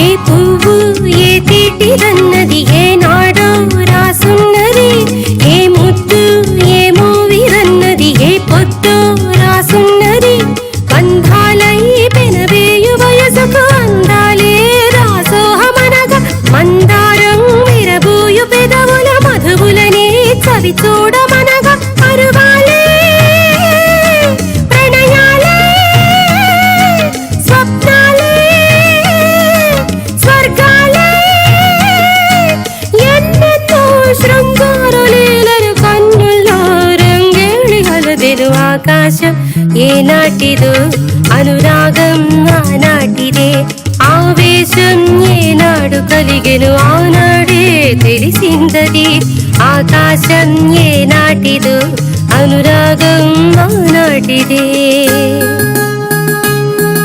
ఏ పువ్వు ఏ తీటిదన్నది ఏనాడో రాసున్నది, ఏ ముద్దు ఏ మూవిరన్నది ఏ పొద్దో రాసున్నది. బంధాలై పెనవేయు వయసుకు అందాలే దాసోహమనగా, మందారం విరబూయు పెదవుల మధువులనే చవి చూడమనగా, అరువాలే ప్రణయాలే స్వప్నాలే స్వర్గాలే ఎన్నెన్నో శృంగార లీలలు కన్నుల్లో రంగేళి గలదెను. ఆకాశం ఏనాటిదో అనురాగం ఆనాటిదే, ఆవేశం ఏనాడు కలిగెను ఆనాడే తెలిసిందది. ఆకాశం ఏనాటిదో అనురాగం ఆనాటిదే.